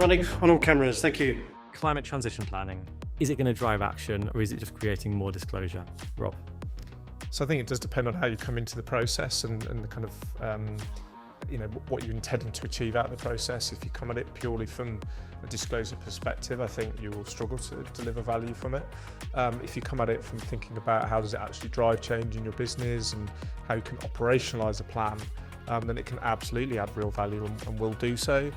funding on all cameras. Thank you. Climate transition planning. Is it going to drive action, or is it just creating more disclosure? Rob? So I think it does depend on how you come into the process and the kind of what you're intending to achieve out of the process. If you come at it purely from a disclosure perspective, I think you will struggle to deliver value from it. If you come at it from thinking about how does it actually drive change in your business and how you can operationalise a plan, then it can absolutely add real value and will do so.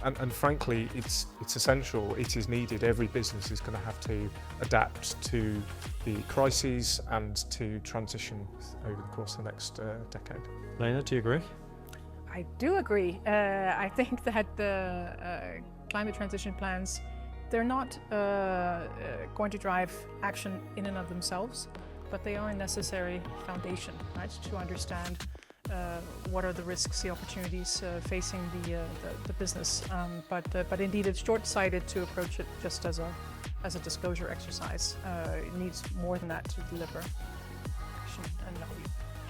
And frankly, it's essential, it is needed. Every business is going to have to adapt to the crises and to transition over the course of the next decade. Lene, do you agree? I do agree. I think that the climate transition plans, they're not going to drive action in and of themselves, but they are a necessary foundation, right, to understand what are the risks, the opportunities facing the business. But indeed, it's short-sighted to approach it just as a disclosure exercise. It needs more than that to deliver action and value.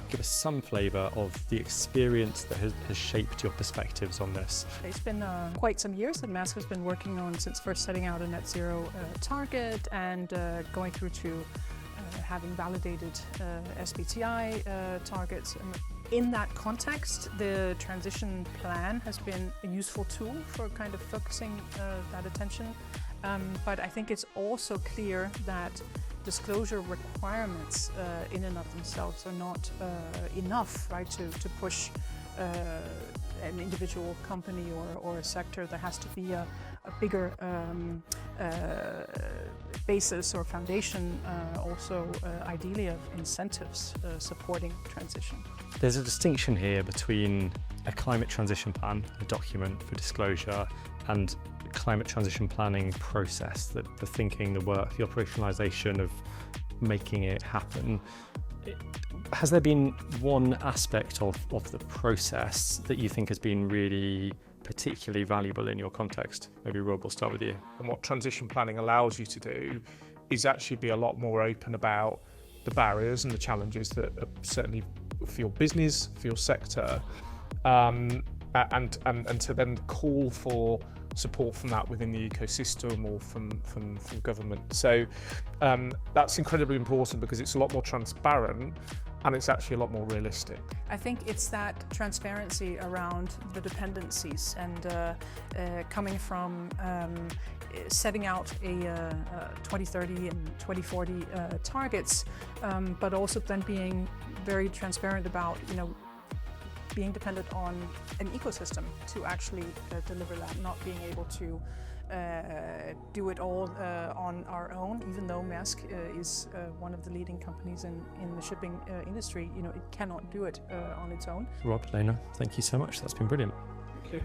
Give us some flavour of the experience that has shaped your perspectives on this. It's been quite some years that Maersk has been working on since first setting out a net zero target and going through to having validated SBTi targets. In that context, the transition plan has been a useful tool for kind of focusing that attention. But I think it's also clear that disclosure requirements in and of themselves are not enough, right, to push an individual company or a sector. There has to be a bigger basis or foundation, also ideally of incentives supporting transition. There's a distinction here between a climate transition plan, a document for disclosure, and climate transition planning process, the thinking, the work, the operationalisation of making it happen. Has there been one aspect of the process that you think has been really particularly valuable in your context? Maybe Rob, we'll start with you. And what transition planning allows you to do is actually be a lot more open about the barriers and the challenges that are certainly for your business, for your sector, and to then call for support from that within the ecosystem or from government. So that's incredibly important because it's a lot more transparent and it's actually a lot more realistic. I think it's that transparency around the dependencies and coming from setting out a 2030 and 2040 targets, but also then being very transparent about, being dependent on an ecosystem to actually deliver that, not being able to do it all on our own, even though Maersk is one of the leading companies in the shipping industry. It cannot do it on its own. Rob, Lene, thank you so much. That's been brilliant. Thank you.